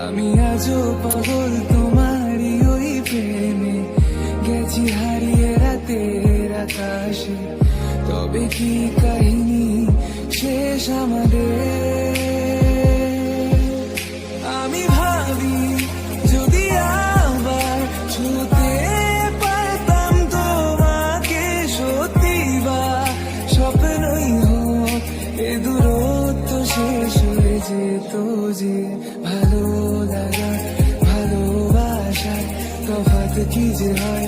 আমি আজও পাগল তোমারই ওই প্রেমে, গেছি হারিয়ে রাতের আকাশে। তবে কি কাহিনী শেষ আমাদের? আমি ভাবি যদি আবার ছুতে পারতাম তোমাকে, সত্যি বা স্বপ্নই হোক এ দূরত্ব শেষ হয়ে যেত যে। ভালো লাগা ভালোবাসার তফাৎ কি যে হয়